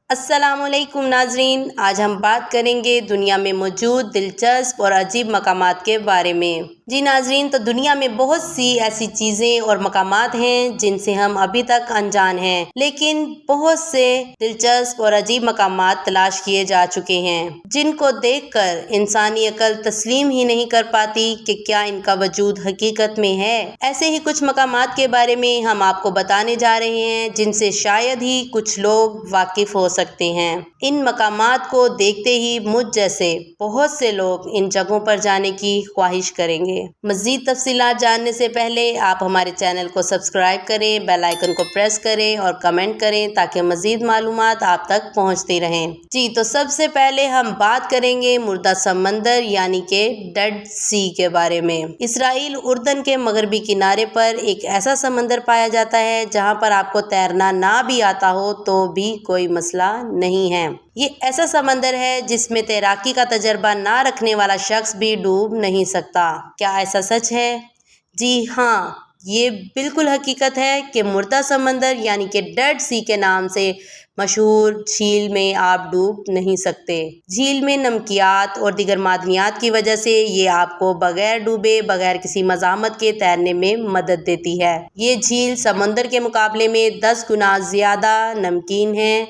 السلام علیکم ناظرین، آج ہم بات کریں گے دنیا میں موجود دلچسپ اور عجیب مقامات کے بارے میں۔ جی ناظرین، تو دنیا میں بہت سی ایسی چیزیں اور مقامات ہیں جن سے ہم ابھی تک انجان ہیں، لیکن بہت سے دلچسپ اور عجیب مقامات تلاش کیے جا چکے ہیں جن کو دیکھ کر انسانی عقل تسلیم ہی نہیں کر پاتی کہ کیا ان کا وجود حقیقت میں ہے۔ ایسے ہی کچھ مقامات کے بارے میں ہم آپ کو بتانے جا رہے ہیں جن سے شاید ہی کچھ لوگ واقف ہو سکتے ہیں۔ ان مقامات کو دیکھتے ہی مجھ جیسے بہت سے لوگ ان جگہوں پر جانے کی خواہش کریں گے۔ مزید تفصیلات جاننے سے پہلے آپ ہمارے چینل کو سبسکرائب کریں، بیل آئیکن کو پریس کریں اور کمنٹ کریں تاکہ مزید معلومات آپ تک پہنچتی رہیں۔ جی تو سب سے پہلے ہم بات کریں گے مردہ سمندر یعنی کہ ڈیڈ سی کے بارے میں۔ اسرائیل اردن کے مغربی کنارے پر ایک ایسا سمندر پایا جاتا ہے جہاں پر آپ کو تیرنا نہ بھی آتا ہو تو بھی کوئی مسئلہ نہیں ہے۔ یہ ایسا سمندر ہے جس میں تیراکی کا تجربہ نہ رکھنے والا شخص بھی ڈوب نہیں سکتا۔ کیا ایسا سچ ہے؟ جی ہاں، یہ بالکل حقیقت ہے کہ مردہ سمندر یعنی کہ ڈیڈ سی کے نام سے مشہور جھیل میں آپ ڈوب نہیں سکتے۔ جھیل میں نمکیات اور دیگر معدنیات کی وجہ سے یہ آپ کو بغیر ڈوبے، بغیر کسی مزاحمت کے تیرنے میں مدد دیتی ہے۔ یہ جھیل سمندر کے مقابلے میں 10 گنا زیادہ نمکین ہے۔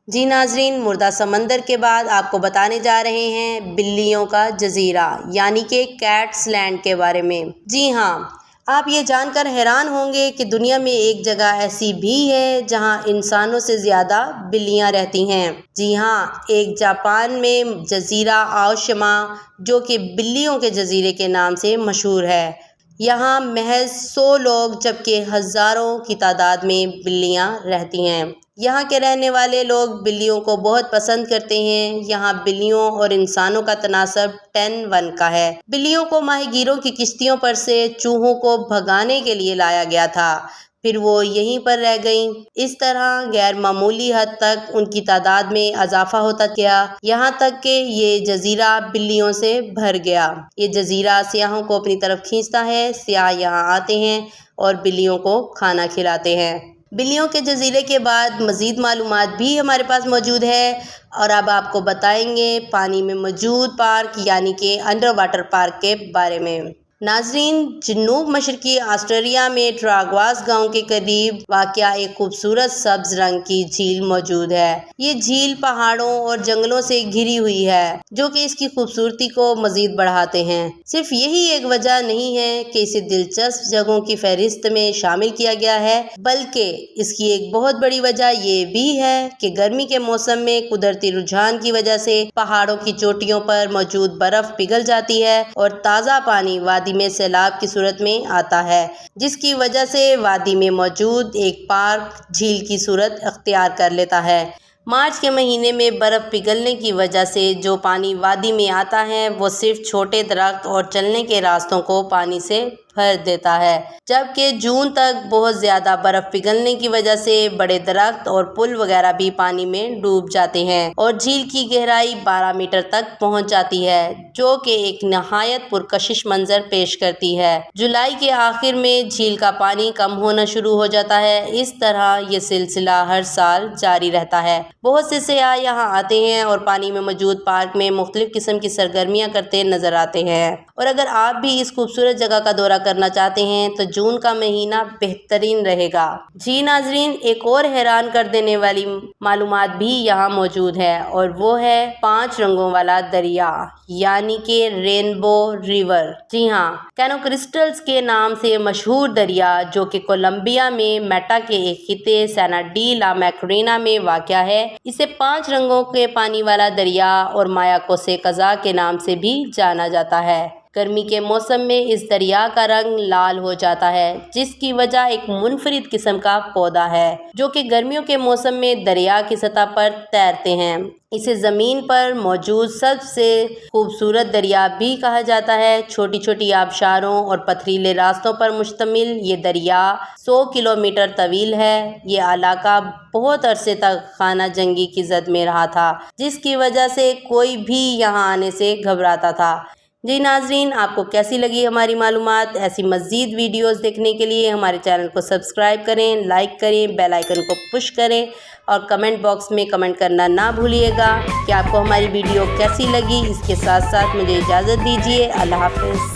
جی ناظرین، مردہ سمندر کے بعد آپ کو بتانے جا رہے ہیں بلیوں کا جزیرہ یعنی کہ کیٹس لینڈ کے بارے میں۔ جی ہاں، آپ یہ جان کر حیران ہوں گے کہ دنیا میں ایک جگہ ایسی بھی ہے جہاں انسانوں سے زیادہ بلیاں رہتی ہیں۔ جی ہاں، ایک جاپان میں جزیرہ آؤشیما جو کہ بلیوں کے جزیرے کے نام سے مشہور ہے۔ یہاں محض 100 لوگ جبکہ ہزاروں کی تعداد میں بلیاں رہتی ہیں۔ یہاں کے رہنے والے لوگ بلیوں کو بہت پسند کرتے ہیں۔ یہاں بلیوں اور انسانوں کا تناسب 10:1 کا ہے۔ بلیوں کو ماہی گیروں کی کشتیوں پر سے چوہوں کو بھگانے کے لیے لایا گیا تھا، پھر وہ یہیں پر رہ گئیں۔ اس طرح غیر معمولی حد تک ان کی تعداد میں اضافہ ہوتا گیا، یہاں تک کہ یہ جزیرہ بلیوں سے بھر گیا۔ یہ جزیرہ سیاحوں کو اپنی طرف کھینچتا ہے۔ سیاح یہاں آتے ہیں اور بلیوں کو کھانا کھلاتے ہیں۔ بلیوں کے جزیرے کے بعد مزید معلومات بھی ہمارے پاس موجود ہے اور اب آپ کو بتائیں گے پانی میں موجود پارک یعنی کہ انڈر واٹر پارک کے بارے میں۔ ناظرین، جنوب مشرقی آسٹریلیا میں ٹراگواس گاؤں کے قریب واقع ایک خوبصورت سبز رنگ کی جھیل موجود ہے۔ یہ جھیل پہاڑوں اور جنگلوں سے گھری ہوئی ہے جو کہ اس کی خوبصورتی کو مزید بڑھاتے ہیں۔ صرف یہی ایک وجہ نہیں ہے کہ اسے دلچسپ جگہوں کی فہرست میں شامل کیا گیا ہے، بلکہ اس کی ایک بہت بڑی وجہ یہ بھی ہے کہ گرمی کے موسم میں قدرتی رجحان کی وجہ سے پہاڑوں کی چوٹیوں پر موجود برف پگھل جاتی ہے اور تازہ پانی وادی میں سیلاب کی صورت میں آتا ہے، جس کی وجہ سے وادی میں موجود ایک پارک جھیل کی صورت اختیار کر لیتا ہے۔ مارچ کے مہینے میں برف پگھلنے کی وجہ سے جو پانی وادی میں آتا ہے وہ صرف چھوٹے درخت اور چلنے کے راستوں کو پانی سے بھر دیتا ہے، جبکہ جون تک بہت زیادہ برف پگھلنے کی وجہ سے بڑے درخت اور پل وغیرہ بھی پانی میں ڈوب جاتے ہیں اور جھیل کی گہرائی 12 میٹر تک پہنچ جاتی ہے، جو کہ ایک نہایت پرکشش منظر پیش کرتی ہے۔ جولائی کے آخر میں جھیل کا پانی کم ہونا شروع ہو جاتا ہے۔ اس طرح یہ سلسلہ ہر سال جاری رہتا ہے۔ بہت سے سیاح یہاں آتے ہیں اور پانی میں موجود پارک میں مختلف قسم کی سرگرمیاں کرتے نظر آتے ہیں، اور اگر آپ بھی اس خوبصورت جگہ کا دورہ کرنا چاہتے ہیں تو جون کا مہینہ بہترین رہے گا۔ جی ناظرین، ایک اور حیران کر دینے والی معلومات بھی یہاں موجود ہے اور وہ ہے 5 رنگوں والا دریا یعنی کہ رینبو ریور۔ جی ہاں، کینو کرسٹلز کے نام سے مشہور دریا جو کہ کولمبیا میں میٹا کے ایک خطے سینا ڈی لا میکورینا میں واقع ہے، اسے 5 رنگوں کے پانی والا دریا اور مایا کوسے قزاق کے نام سے بھی جانا جاتا ہے۔ گرمی کے موسم میں اس دریا کا رنگ لال ہو جاتا ہے، جس کی وجہ ایک منفرد قسم کا پودا ہے جو کہ گرمیوں کے موسم میں دریا کی سطح پر تیرتے ہیں۔ اسے زمین پر موجود سب سے خوبصورت دریا بھی کہا جاتا ہے۔ چھوٹی چھوٹی آبشاروں اور پتھریلے راستوں پر مشتمل یہ دریا 100 کلومیٹر طویل ہے۔ یہ علاقہ بہت عرصے تک خانہ جنگی کی زد میں رہا تھا، جس کی وجہ سے کوئی بھی یہاں آنے سے گھبراتا تھا۔ جی ناظرین، آپ کو کیسی لگی ہماری معلومات؟ ایسی مزید ویڈیوز دیکھنے کے لیے ہمارے چینل کو سبسکرائب کریں، لائک کریں، بیل آئیکن کو پش کریں اور کمنٹ باکس میں کمنٹ کرنا نہ بھولیے گا کہ آپ کو ہماری ویڈیو کیسی لگی۔ اس کے ساتھ ساتھ مجھے اجازت دیجیے۔ اللہ حافظ۔